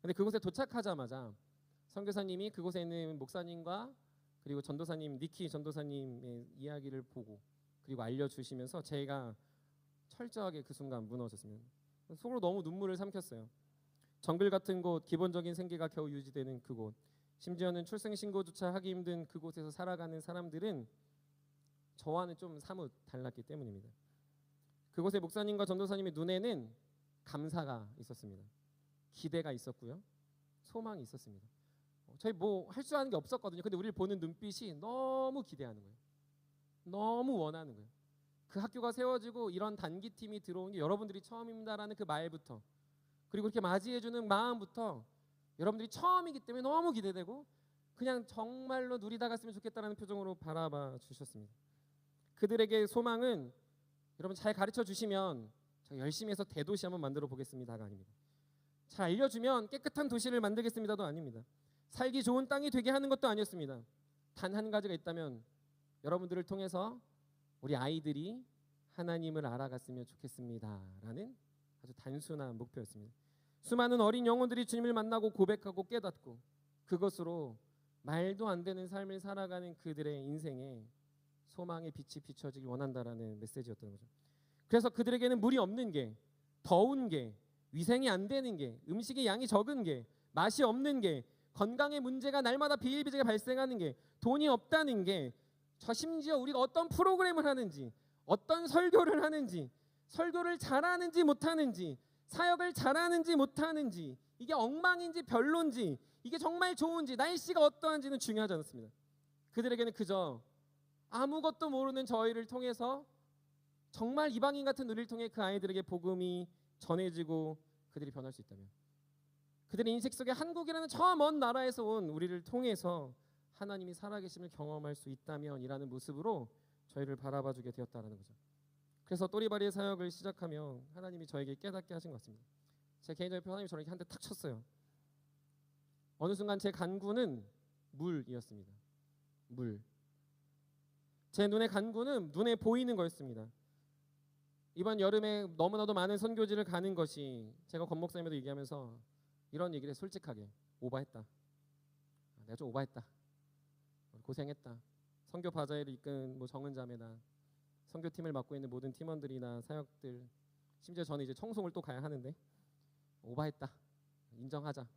근데 그곳에 도착하자마자 선교사님이 그곳에 있는 목사님과 그리고 전도사님 니키 전도사님의 이야기를 보고 그리고 알려주시면서 제가 철저하게 그 순간 무너졌습니다. 속으로 너무 눈물을 삼켰어요. 정글 같은 곳, 기본적인 생계가 겨우 유지되는 그곳, 심지어는 출생신고조차 하기 힘든 그곳에서 살아가는 사람들은 저와는 좀 사뭇 달랐기 때문입니다. 그곳의 목사님과 전도사님의 눈에는 감사가 있었습니다. 기대가 있었고요. 소망이 있었습니다. 저희 뭐 할 줄 아는 게 없었거든요. 근데 우리를 보는 눈빛이 너무 기대하는 거예요. 너무 원하는 거예요. 그 학교가 세워지고 이런 단기팀이 들어온 게 여러분들이 처음입니다라는 그 말부터 그리고 그렇게 맞이해주는 마음부터 여러분들이 처음이기 때문에 너무 기대되고 그냥 정말로 누리다 갔으면 좋겠다라는 표정으로 바라봐 주셨습니다. 그들에게 소망은 여러분 잘 가르쳐 주시면 제가 열심히 해서 대도시 한번 만들어 보겠습니다가 아닙니다. 잘 알려주면 깨끗한 도시를 만들겠습니다도 아닙니다. 살기 좋은 땅이 되게 하는 것도 아니었습니다. 단 한 가지가 있다면 여러분들을 통해서 우리 아이들이 하나님을 알아갔으면 좋겠습니다라는 아주 단순한 목표였습니다. 수많은 어린 영혼들이 주님을 만나고 고백하고 깨닫고 그것으로 말도 안 되는 삶을 살아가는 그들의 인생에 소망의 빛이 비춰지길 원한다라는 메시지였던 거죠. 그래서 그들에게는 물이 없는 게, 더운 게, 위생이 안 되는 게, 음식의 양이 적은 게, 맛이 없는 게, 건강의 문제가 날마다 비일비재가 발생하는 게, 돈이 없다는 게, 저 심지어 우리가 어떤 프로그램을 하는지, 어떤 설교를 하는지, 설교를 잘하는지 못하는지, 사역을 잘하는지 못하는지, 이게 엉망인지 별론지, 이게 정말 좋은지, 날씨가 어떠한지는 중요하지 않습니다. 그들에게는 그저 아무것도 모르는 저희를 통해서 정말 이방인 같은 우리를 통해 그 아이들에게 복음이 전해지고 그들이 변할 수 있다면, 그들의 인생 속에 한국이라는 저 먼 나라에서 온 우리를 통해서 하나님이 살아계심을 경험할 수 있다면이라는 모습으로 저희를 바라봐주게 되었다는 거죠. 그래서 또리바리의 사역을 시작하며 하나님이 저에게 깨닫게 하신 것 같습니다. 제 개인적인 하나님이 저에게 한 대 탁 쳤어요. 어느 순간 제 간구는 물이었습니다. 물. 제 눈의 간구는 눈에 보이는 거였습니다. 이번 여름에 너무나도 많은 선교지를 가는 것이 제가 권 목사님에도 얘기하면서 이런 얘기를 솔직하게 오바했다. 내가 좀 오바했다. 고생했다. 선교 바자회를 이끈 뭐 정은 자매나 선교팀을 맡고 있는 모든 팀원들이나 사역들, 심지어 저는 이제 청송을 또 가야 하는데 오바했다. 인정하자.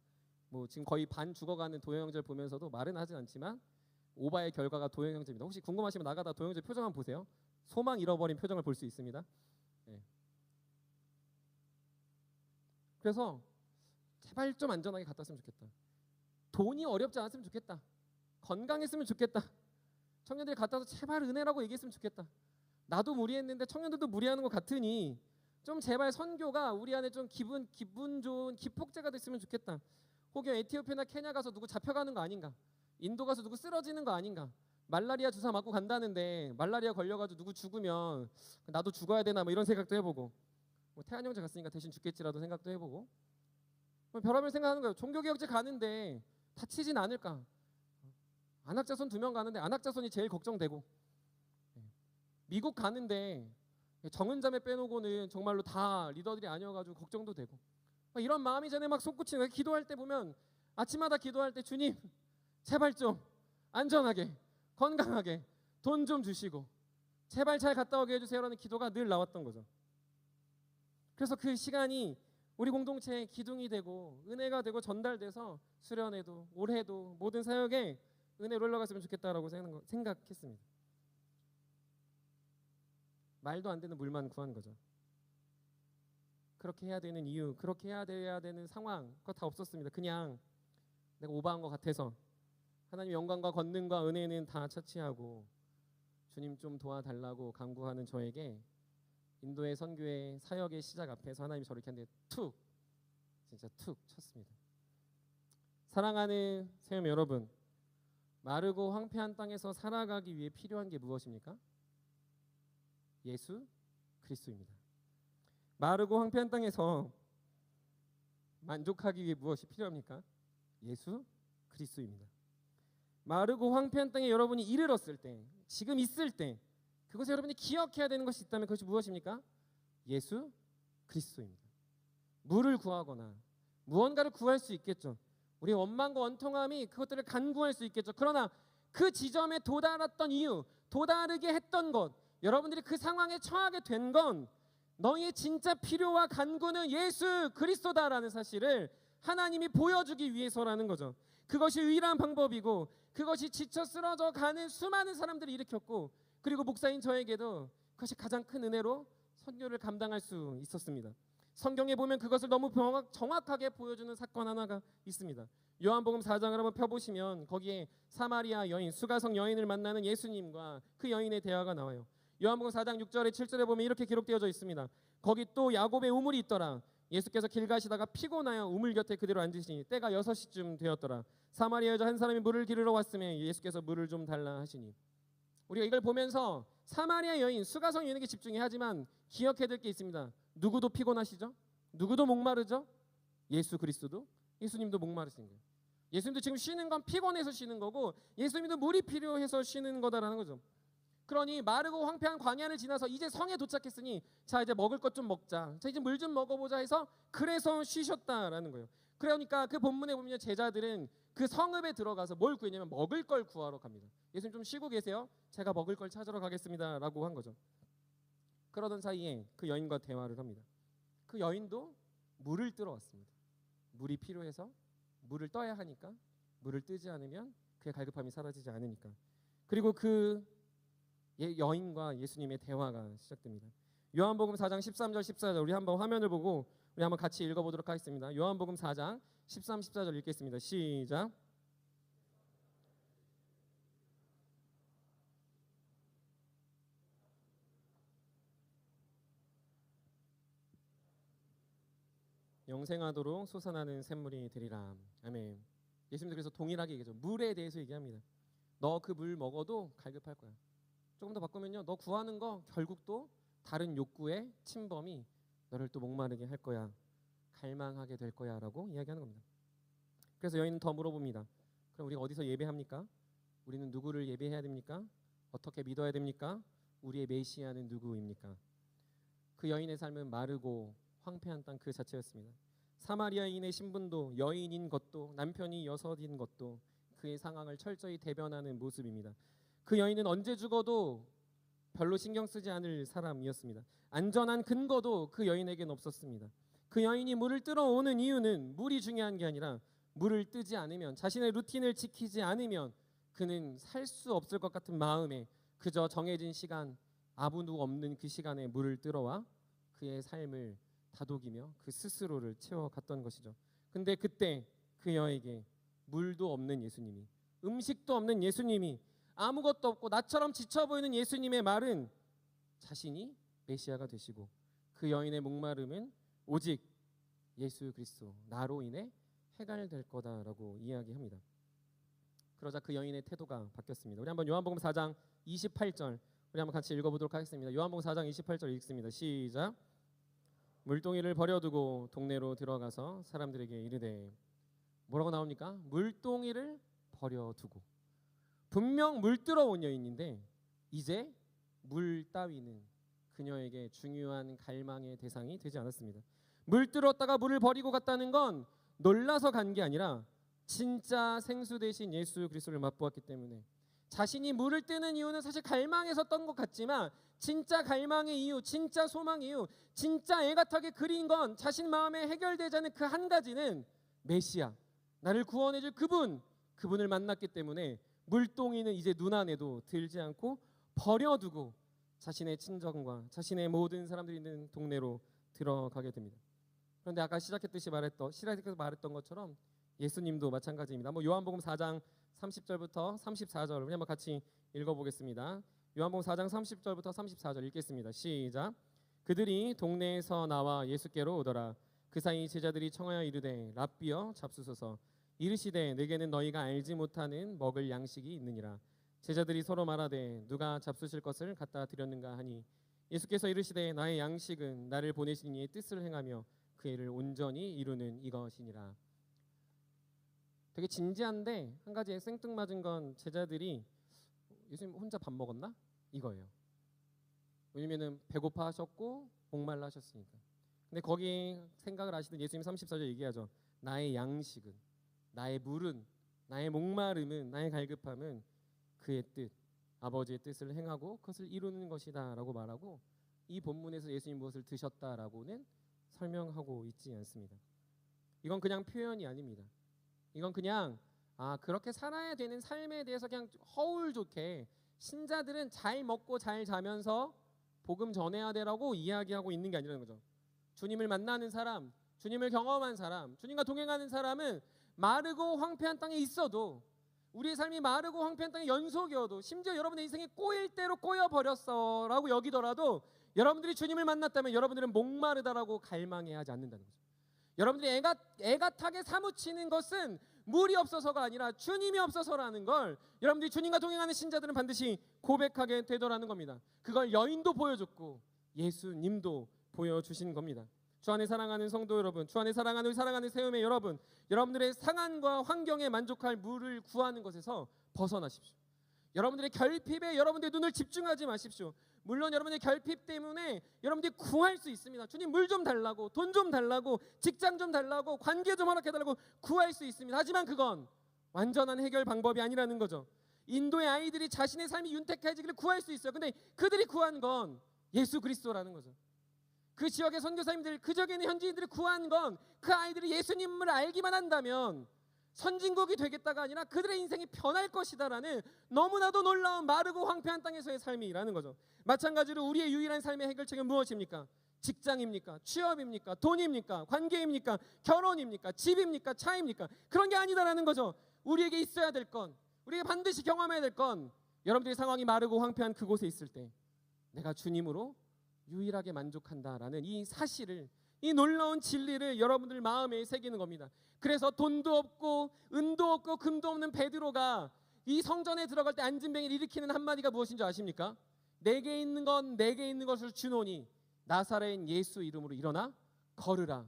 뭐 지금 거의 반 죽어가는 도영 형제를 보면서도 말은 하진 않지만 오바의 결과가 도영 형제입니다. 혹시 궁금하시면 나가다 도영 형제 표정 한번 보세요. 소망 잃어버린 표정을 볼 수 있습니다. 네. 그래서 제발 좀 안전하게 갔다 왔으면 좋겠다. 돈이 어렵지 않았으면 좋겠다. 건강했으면 좋겠다. 청년들이 갔다 와서 제발 은혜라고 얘기했으면 좋겠다. 나도 무리했는데 청년들도 무리하는 것 같으니 좀 제발 선교가 우리 안에 좀 기분 좋은 기폭제가 됐으면 좋겠다. 혹여 에티오피아나 케냐 가서 누구 잡혀가는 거 아닌가? 인도 가서 누구 쓰러지는 거 아닌가? 말라리아 주사 맞고 간다는데 말라리아 걸려가지고 누구 죽으면 나도 죽어야 되나 뭐 이런 생각도 해보고, 뭐 태안 형제 갔으니까 대신 죽겠지라도 생각도 해보고, 별의별 생각하는 거예요. 종교개혁제 가는데 다치진 않을까? 안학자손 2명 가는데 안학자손이 제일 걱정되고, 미국 가는데 정은자매 빼놓고는 정말로 다 리더들이 아니어가지고 걱정도 되고, 이런 마음이 전에 막 솟구치는 거예요. 기도할 때 보면 아침마다 기도할 때 주님 제발 좀 안전하게 건강하게 돈 좀 주시고 제발 잘 갔다 오게 해주세요라는 기도가 늘 나왔던 거죠. 그래서 그 시간이 우리 공동체의 기둥이 되고 은혜가 되고 전달돼서 수련회도 올해도 모든 사역에 은혜로 흘러갔으면 좋겠다라고 생각했습니다. 말도 안 되는 물만 구한 거죠. 그렇게 해야 되는 이유, 그렇게 해야 되는 상황, 그거 다 없었습니다. 그냥 내가 오버한 것 같아서 하나님의 영광과 권능과 은혜는 다 차치하고 주님 좀 도와달라고 간구하는 저에게 인도의 선교의 사역의 시작 앞에서 하나님이 저를 이렇게 했는데 진짜 툭 쳤습니다. 사랑하는 세움 여러분, 마르고 황폐한 땅에서 살아가기 위해 필요한 게 무엇입니까? 예수 그리스도입니다. 마르고 황폐한 땅에서 만족하기 위해 무엇이 필요합니까? 예수 그리스도입니다. 마르고 황폐한 땅에 여러분이 이르렀을 때, 지금 있을 때 그것에 여러분이 기억해야 되는 것이 있다면 그것이 무엇입니까? 예수 그리스도입니다. 물을 구하거나 무언가를 구할 수 있겠죠. 우리의 원망과 원통함이 그것들을 간구할 수 있겠죠. 그러나 그 지점에 도달했던 이유, 도다르게 했던 것, 여러분들이 그 상황에 처하게 된 건 너희의 진짜 필요와 간구는 예수 그리스도다라는 사실을 하나님이 보여주기 위해서라는 거죠. 그것이 유일한 방법이고 그것이 지쳐 쓰러져 가는 수많은 사람들을 일으켰고, 그리고 목사인 저에게도 그것이 가장 큰 은혜로 선교를 감당할 수 있었습니다. 성경에 보면 그것을 너무 정확하게 보여주는 사건 하나가 있습니다. 요한복음 4장을 한번 펴보시면 거기에 사마리아 여인, 수가성 여인을 만나는 예수님과 그 여인의 대화가 나와요. 요한복음 4장 6절에 7절에 보면 이렇게 기록되어져 있습니다. 거기 또 야곱의 우물이 있더라. 예수께서 길 가시다가 피곤하여 우물 곁에 그대로 앉으시니 때가 6시쯤 되었더라. 사마리아 여자 한 사람이 물을 기르러 왔으며 예수께서 물을 좀 달라 하시니, 우리가 이걸 보면서 사마리아 여인, 수가성 여인에게 집중해야 하지만 기억해야 될 게 있습니다. 누구도 피곤하시죠? 누구도 목마르죠? 예수 그리스도도, 예수님도 목마르신 거예요. 예수님도 지금 쉬는 건 피곤해서 쉬는 거고 예수님도 물이 필요해서 쉬는 거다라는 거죠. 그러니 마르고 황폐한 광야를 지나서 이제 성에 도착했으니 자 이제 먹을 것 좀 먹자, 자 이제 물 좀 먹어보자 해서 그래서 쉬셨다라는 거예요. 그러니까 그 본문에 보면 제자들은 그 성읍에 들어가서 뭘 구했냐면 먹을 걸 구하러 갑니다. 예수님 좀 쉬고 계세요, 제가 먹을 걸 찾으러 가겠습니다 라고 한 거죠. 그러던 사이에 그 여인과 대화를 합니다. 그 여인도 물을 뜨러 왔습니다. 물이 필요해서 물을 떠야 하니까, 물을 뜨지 않으면 그의 갈급함이 사라지지 않으니까. 그리고 그 여인과 예수님의 대화가 시작됩니다. 요한복음 4장 13절 14절 우리 한번 화면을 보고 우리 한번 같이 읽어보도록 하겠습니다. 요한복음 4장 13, 14절 읽겠습니다. 시작. 영생하도록 솟아나는 샘물이 되리라. 아멘. 예수님도 그래서 동일하게 얘기하죠. 물에 대해서 얘기합니다. 너 그 물 먹어도 갈급할 거야. 조금 더 바꾸면요, 너 구하는 거 결국 또 다른 욕구의 침범이 너를 또 목마르게 할 거야, 갈망하게 될 거야 라고 이야기하는 겁니다. 그래서 여인은 더 물어봅니다. 그럼 우리가 어디서 예배합니까? 우리는 누구를 예배해야 됩니까? 어떻게 믿어야 됩니까? 우리의 메시아는 누구입니까? 그 여인의 삶은 마르고 황폐한 땅 그 자체였습니다. 사마리아인의 신분도, 여인인 것도, 남편이 여섯인 것도 그의 상황을 철저히 대변하는 모습입니다. 그 여인은 언제 죽어도 별로 신경 쓰지 않을 사람이었습니다. 안전한 근거도 그 여인에게는 없었습니다. 그 여인이 물을 뜨러 오는 이유는 물이 중요한 게 아니라 물을 뜨지 않으면, 자신의 루틴을 지키지 않으면 그는 살 수 없을 것 같은 마음에 그저 정해진 시간, 아무도 없는 그 시간에 물을 뜨러와 그의 삶을 다독이며 그 스스로를 채워갔던 것이죠. 근데 그때 그 여에게 물도 없는 예수님이, 음식도 없는 예수님이, 아무것도 없고 나처럼 지쳐 보이는 예수님의 말은 자신이 메시아가 되시고 그 여인의 목마름은 오직 예수 그리스도, 나로 인해 해결될 거다라고 이야기합니다. 그러자 그 여인의 태도가 바뀌었습니다. 우리 한번 요한복음 4장 28절 우리 한번 같이 읽어보도록 하겠습니다. 요한복음 4장 28절 읽습니다. 시작. 물동이를 버려두고 동네로 들어가서 사람들에게 이르되, 뭐라고 나옵니까? 물동이를 버려두고. 분명 물들어 온 여인인데 이제 물 따위는 그녀에게 중요한 갈망의 대상이 되지 않았습니다. 물들었다가 물을 버리고 갔다는 건 놀라서 간 게 아니라 진짜 생수 대신 예수 그리스도를 맛보았기 때문에, 자신이 물을 뜨는 이유는 사실 갈망했었던 것 같지만 진짜 갈망의 이유, 진짜 소망의 이유, 진짜 애가타게 그린 건 자신 마음에 해결되지 않는 그 한 가지는 메시아, 나를 구원해줄 그분을 만났기 때문에 물동이는 이제 눈 안에도 들지 않고 버려두고 자신의 친정과 자신의 모든 사람들이 있는 동네로 들어가게 됩니다. 그런데 아까 시작해서 말했던 것처럼 예수님도 마찬가지입니다. 한번 요한복음 4장 30절부터 34절 우리 한번 같이 읽어보겠습니다. 요한복음 4장 30절부터 34절 읽겠습니다. 시작. 그들이 동네에서 나와 예수께로 오더라. 그 사이 제자들이 청하여 이르되, 랍비여 잡수소서. 이르시되, 내게는 너희가 알지 못하는 먹을 양식이 있느니라. 제자들이 서로 말하되, 누가 잡수실 것을 갖다 드렸는가 하니, 예수께서 이르시되, 나의 양식은 나를 보내신 이의 뜻을 행하며 그 일을 온전히 이루는 이것이니라. 되게 진지한데 한 가지 생뚱맞은 건, 제자들이 예수님 혼자 밥 먹었나? 이거예요. 왜냐면은 배고파 하셨고 목말라 하셨으니까. 근데 거기 생각을 하시던 예수님 34절 얘기하죠. 나의 양식은, 나의 물은, 나의 목마름은, 나의 갈급함은 그의 뜻, 아버지의 뜻을 행하고 그것을 이루는 것이다 라고 말하고, 이 본문에서 예수님 무엇을 드셨다라고는 설명하고 있지 않습니다. 이건 그냥 표현이 아닙니다. 이건 그냥 그렇게 살아야 되는 삶에 대해서 그냥 허울 좋게 신자들은 잘 먹고 잘 자면서 복음 전해야 되라고 이야기하고 있는 게 아니라는 거죠. 주님을 만나는 사람, 주님을 경험한 사람, 주님과 동행하는 사람은 마르고 황폐한 땅에 있어도, 우리의 삶이 마르고 황폐한 땅의 연속이어도, 심지어 여러분의 인생이 꼬일 대로 꼬여버렸어 라고 여기더라도 여러분들이 주님을 만났다면 여러분들은 목마르다라고 갈망해야 하지 않는다는 거죠. 여러분들이 애가타게 사무치는 것은 물이 없어서가 아니라 주님이 없어서라는 걸 여러분들이 주님과 동행하는 신자들은 반드시 고백하게 되더라는 겁니다. 그걸 여인도 보여줬고 예수님도 보여주신 겁니다. 주 안에 사랑하는 성도 여러분, 주 안에 사랑하는 세움의 여러분, 여러분들의 상한과 환경에 만족할 물을 구하는 것에서 벗어나십시오. 여러분들의 결핍에 여러분들의 눈을 집중하지 마십시오. 물론 여러분의 결핍 때문에 여러분들이 구할 수 있습니다. 주님 물 좀 달라고, 돈 좀 달라고, 직장 좀 달라고, 관계 좀 허락해달라고 구할 수 있습니다. 하지만 그건 완전한 해결 방법이 아니라는 거죠. 인도의 아이들이 자신의 삶이 윤택해지기를 구할 수 있어요. 근데 그들이 구한 건 예수 그리스도라는 거죠. 그 지역의 선교사님들, 그 지역에 있는 현지인들이 구한 건 그 아이들이 예수님을 알기만 한다면 선진국이 되겠다가 아니라 그들의 인생이 변할 것이다라는 너무나도 놀라운 마르고 황폐한 땅에서의 삶이라는 거죠. 마찬가지로 우리의 유일한 삶의 해결책은 무엇입니까? 직장입니까? 취업입니까? 돈입니까? 관계입니까? 결혼입니까? 집입니까? 차입니까? 그런 게 아니다라는 거죠. 우리에게 있어야 될 건, 우리가 반드시 경험해야 될 건, 여러분들의 상황이 마르고 황폐한 그곳에 있을 때 내가 주님으로 유일하게 만족한다라는 이 사실을, 이 놀라운 진리를 여러분들 마음에 새기는 겁니다. 그래서 돈도 없고 은도 없고 금도 없는 베드로가 이 성전에 들어갈 때 안진뱅이를 일으키는 한마디가 무엇인 줄 아십니까? 내게 있는 건 내게 있는 것을 주노니 나사렛 예수 이름으로 일어나 걸으라.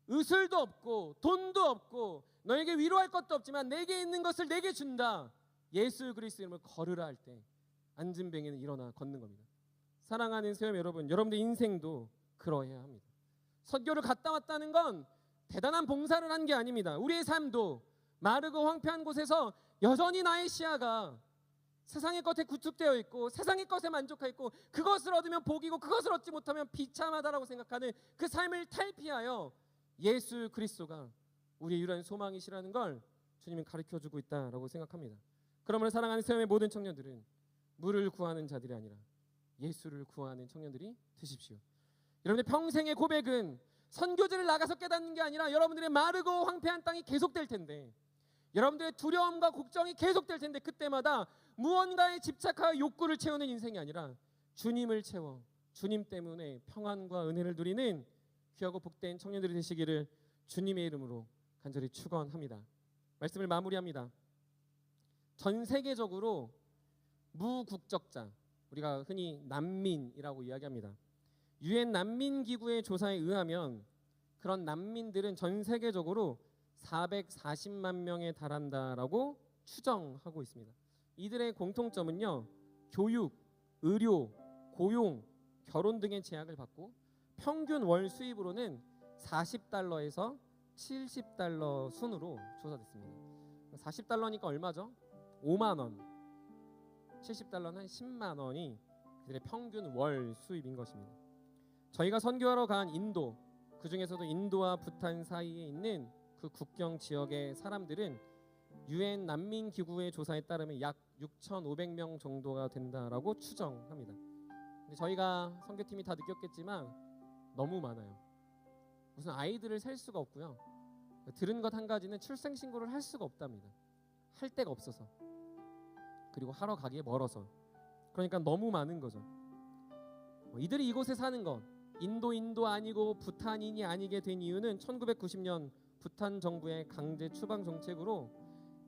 의술도 없고 돈도 없고 너에게 위로할 것도 없지만 내게 있는 것을 내게 준다. 예수 그리스도 이름으로 걸으라 할 때 안진뱅이는 일어나 걷는 겁니다. 사랑하는 세움 여러분, 여러분들 인생도 그러해야 합니다. 선교를 갔다 왔다는 건 대단한 봉사를 한 게 아닙니다. 우리의 삶도 마르고 황폐한 곳에서 여전히 나의 시야가 세상의 것에 구축되어 있고 세상의 것에 만족하여 있고 그것을 얻으면 복이고 그것을 얻지 못하면 비참하다라고 생각하는 그 삶을 탈피하여 예수 그리스도가 우리의 유일한 소망이시라는 걸 주님은 가르쳐주고 있다라고 생각합니다. 그러므로 사랑하는 세움의 모든 청년들은 물을 구하는 자들이 아니라 예수를 구하는 청년들이 되십시오. 여러분의 평생의 고백은 선교지를 나가서 깨닫는 게 아니라 여러분들의 마르고 황폐한 땅이 계속될 텐데, 여러분들의 두려움과 걱정이 계속될 텐데, 그때마다 무언가에 집착하여 욕구를 채우는 인생이 아니라 주님을 채워 주님 때문에 평안과 은혜를 누리는 귀하고 복된 청년들이 되시기를 주님의 이름으로 간절히 축원합니다. 말씀을 마무리합니다. 전 세계적으로 무국적자, 우리가 흔히 난민이라고 이야기합니다. 유엔 난민기구의 조사에 의하면 그런 난민들은 전 세계적으로 440만 명에 달한다라고 추정하고 있습니다. 이들의 공통점은요, 교육, 의료, 고용, 결혼 등의 제약을 받고 평균 월 수입으로는 40달러에서 70달러 순으로 조사됐습니다. 40달러니까 얼마죠? 5만 원. 70달러는 10만 원이 그들의 평균 월 수입인 것입니다. 저희가 선교하러 간 인도, 그 중에서도 인도와 부탄 사이에 있는 그 국경 지역의 사람들은 유엔 난민 기구의 조사에 따르면 약 6,500명 정도가 된다라고 추정합니다. 근데 저희가 선교팀이 다 느꼈겠지만 너무 많아요. 무슨 아이들을 셀 수가 없고요. 들은 것 한 가지는 출생 신고를 할 수가 없답니다. 할 데가 없어서, 그리고 하러 가기에 멀어서. 그러니까 너무 많은 거죠. 이들이 이곳에 사는 것, 인도 아니고 부탄인이 아니게 된 이유는 1990년 부탄 정부의 강제 추방 정책으로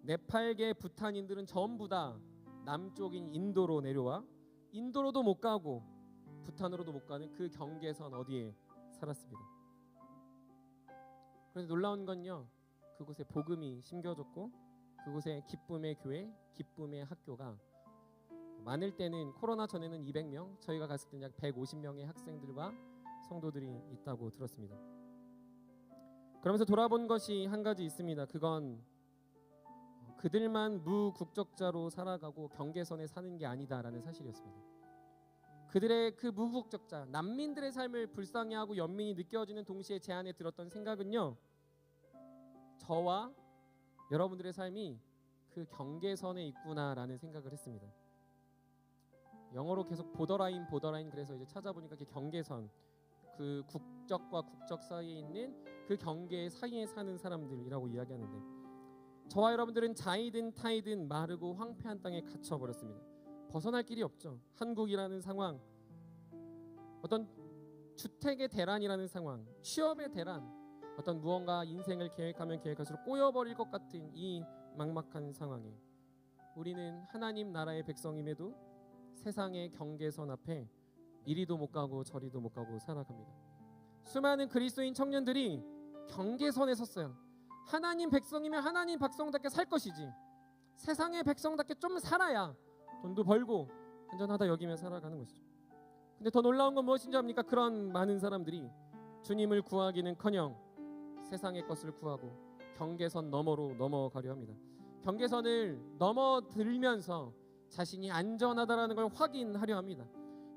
네팔계 부탄인들은 전부 다 남쪽인 인도로 내려와 인도로도 못 가고 부탄으로도 못 가는 그 경계선 어디에 살았습니다. 그런데 놀라운 건요, 그곳에 복음이 심겨졌고 그곳에 기쁨의 교회, 기쁨의 학교가 많을 때는 코로나 전에는 200명, 저희가 갔을 때는 약 150명의 학생들과 성도들이 있다고 들었습니다. 그러면서 돌아본 것이 한 가지 있습니다. 그건 그들만 무국적자로 살아가고 경계선에 사는 게 아니다라는 사실이었습니다. 그들의 그 무국적자, 난민들의 삶을 불쌍해하고 연민이 느껴지는 동시에 제 안에 들었던 생각은요, 저와 여러분들의 삶이 그 경계선에 있구나라는 생각을 했습니다. 영어로 계속 보더라인 그래서 이제 찾아보니까 그 경계선, 그 국적과 국적 사이에 있는 그 경계 사이에 사는 사람들이라고 이야기하는데, 저와 여러분들은 자이든 타이든 마르고 황폐한 땅에 갇혀버렸습니다. 벗어날 길이 없죠. 한국이라는 상황, 어떤 주택의 대란이라는 상황, 취업의 대란, 어떤 무언가 인생을 계획하면 계획할수록 꼬여버릴 것 같은 이 막막한 상황에 우리는 하나님 나라의 백성임에도 세상의 경계선 앞에 이리도 못 가고 저리도 못 가고 살아갑니다. 수많은 그리스도인 청년들이 경계선에 섰어요. 하나님 백성이면 하나님 백성답게 살 것이지, 세상의 백성답게 좀 살아야 돈도 벌고 안전하다 여기며 살아가는 것이죠. 근데 더 놀라운 건 무엇인지 압니까? 그런 많은 사람들이 주님을 구하기는커녕 세상의 것을 구하고 경계선 너머로 넘어가려 합니다. 경계선을 넘어들면서 자신이 안전하다라는 걸 확인하려 합니다.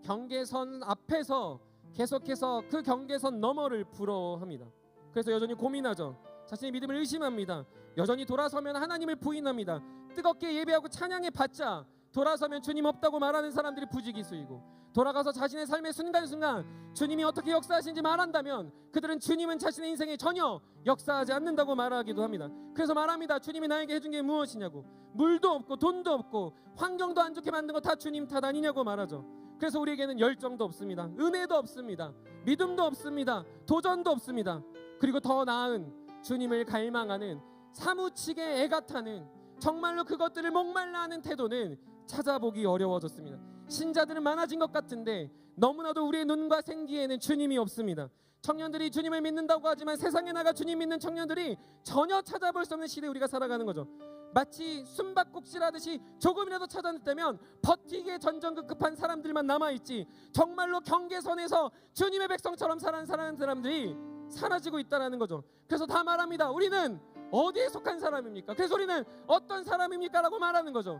경계선 앞에서 계속해서 그 경계선 너머를 부러워합니다. 그래서 여전히 고민하죠. 자신의 믿음을 의심합니다. 여전히 돌아서면 하나님을 부인합니다. 뜨겁게 예배하고 찬양해 봤자 돌아서면 주님 없다고 말하는 사람들이 부지기수이고, 돌아가서 자신의 삶의 순간순간 주님이 어떻게 역사하신지 말한다면 그들은 주님은 자신의 인생에 전혀 역사하지 않는다고 말하기도 합니다. 그래서 말합니다. 주님이 나에게 해준 게 무엇이냐고. 물도 없고 돈도 없고 환경도 안 좋게 만든 거 다 주님 탓 아니냐고 말하죠. 그래서 우리에게는 열정도 없습니다. 은혜도 없습니다. 믿음도 없습니다. 도전도 없습니다. 그리고 더 나은 주님을 갈망하는, 사무치게 애가 타는, 정말로 그것들을 목말라 하는 태도는 찾아보기 어려워졌습니다. 신자들은 많아진 것 같은데 너무나도 우리의 눈과 생기에는 주님이 없습니다. 청년들이 주님을 믿는다고 하지만 세상에 나가 주님 믿는 청년들이 전혀 찾아볼 수 없는 시대에 우리가 살아가는 거죠. 마치 숨바꼭질하듯이 조금이라도 찾아냈다면 버티기에 전전급급한 사람들만 남아있지, 정말로 경계선에서 주님의 백성처럼 사는 사람들이 사라지고 있다는 거죠. 그래서 다 말합니다. 우리는 어디에 속한 사람입니까? 그래서 우리는 어떤 사람입니까? 라고 말하는 거죠.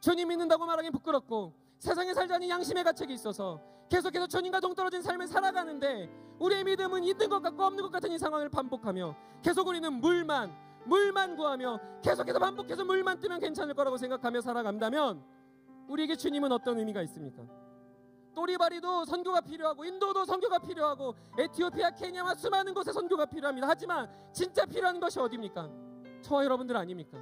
주님 믿는다고 말하기 부끄럽고 세상에 살자니 양심의 가책이 있어서 계속해서 주님과 동떨어진 삶을 살아가는데 우리의 믿음은 있는 것 같고 없는 것 같은 이 상황을 반복하며 계속 우리는 물만 구하며 계속해서 반복해서 물만 뜨면 괜찮을 거라고 생각하며 살아간다면 우리에게 주님은 어떤 의미가 있습니까? 또리바리도 선교가 필요하고 인도도 선교가 필요하고 에티오피아, 케냐와 수많은 곳에 선교가 필요합니다. 하지만 진짜 필요한 것이 어디입니까? 저와 여러분들 아닙니까?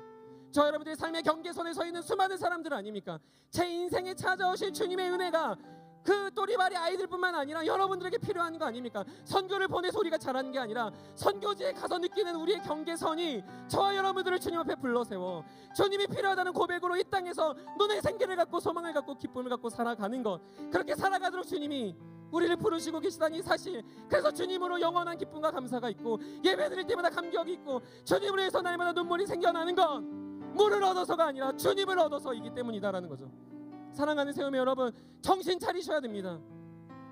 저 여러분들의 삶의 경계선에 서 있는 수많은 사람들 아닙니까? 제 인생에 찾아오신 주님의 은혜가 그 또리바리 아이들뿐만 아니라 여러분들에게 필요한 거 아닙니까? 선교를 보내서 우리가 잘하는 게 아니라 선교지에 가서 느끼는 우리의 경계선이 저와 여러분들을 주님 앞에 불러세워 주님이 필요하다는 고백으로 이 땅에서 눈의 생기를 갖고 소망을 갖고 기쁨을 갖고 살아가는 것, 그렇게 살아가도록 주님이 우리를 부르시고 계시다니 사실. 그래서 주님으로 영원한 기쁨과 감사가 있고 예배드릴 때마다 감격이 있고 주님으로 해서 날마다 눈물이 생겨나는 건 물을 얻어서가 아니라 주님을 얻어서이기 때문이다라는 거죠. 사랑하는 세움의 여러분, 정신 차리셔야 됩니다.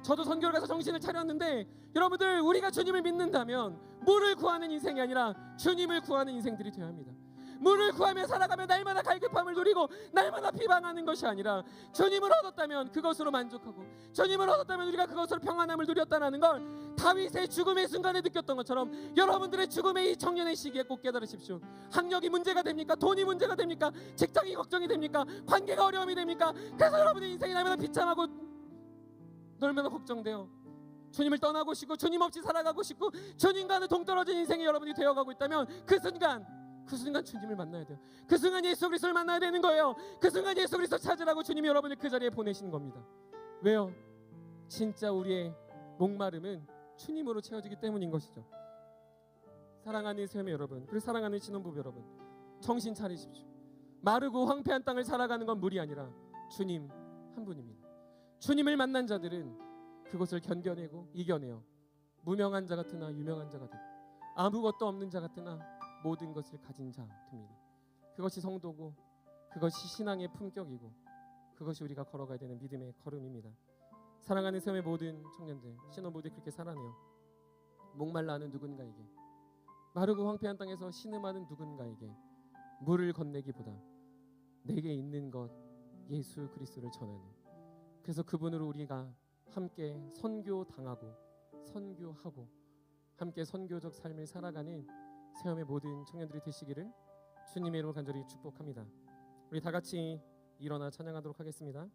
저도 선교를 가서 정신을 차렸는데 여러분들, 우리가 주님을 믿는다면 물을 구하는 인생이 아니라 주님을 구하는 인생들이 되어야 합니다. 물을 구하며 살아가며 날마다 갈급함을 누리고 날마다 비방하는 것이 아니라 주님을 얻었다면 그것으로 만족하고 주님을 얻었다면 우리가 그것으로 평안함을 누렸다는 걸 다윗의 죽음의 순간에 느꼈던 것처럼 여러분들의 죽음의 이 청년의 시기에 꼭 깨달으십시오. 학력이 문제가 됩니까? 돈이 문제가 됩니까? 직장이 걱정이 됩니까? 관계가 어려움이 됩니까? 그래서 여러분의 인생이 날마다 비참하고 얼마나 걱정돼요. 주님을 떠나고 싶고 주님 없이 살아가고 싶고 주님과는 동떨어진 인생이 여러분이 되어가고 있다면 그 순간 주님을 만나야 돼요. 그 순간 예수 그리스도를 만나야 되는 거예요. 그 순간 예수 그리스도 찾으라고 주님이 여러분을 그 자리에 보내시는 겁니다. 왜요? 진짜 우리의 목마름은 주님으로 채워지기 때문인 것이죠. 사랑하는 세움의 여러분, 그리고 사랑하는 신혼부부 여러분, 정신 차리십시오. 마르고 황폐한 땅을 살아가는 건 물이 아니라 주님 한 분입니다. 주님을 만난 자들은 그것을 견뎌내고 이겨내어 무명한 자 같으나 유명한 자가 되고 아무것도 없는 자 같으나 모든 것을 가진 자 됩니다. 그것이 성도고 그것이 신앙의 품격이고 그것이 우리가 걸어가야 되는 믿음의 걸음입니다. 사랑하는 세움의 모든 청년들, 신혼부부들이 그렇게 살아내요. 목말라 하는 누군가에게, 마르고 황폐한 땅에서 신음하는 누군가에게 물을 건네기보다 내게 있는 것 예수 그리스도를 전하는, 그래서 그분으로 우리가 함께 선교당하고 선교하고 함께 선교적 삶을 살아가는 세움의 모든 청년들이 되시기를 주님의 이름으로 간절히 축복합니다. 우리 다 같이 일어나 찬양하도록 하겠습니다.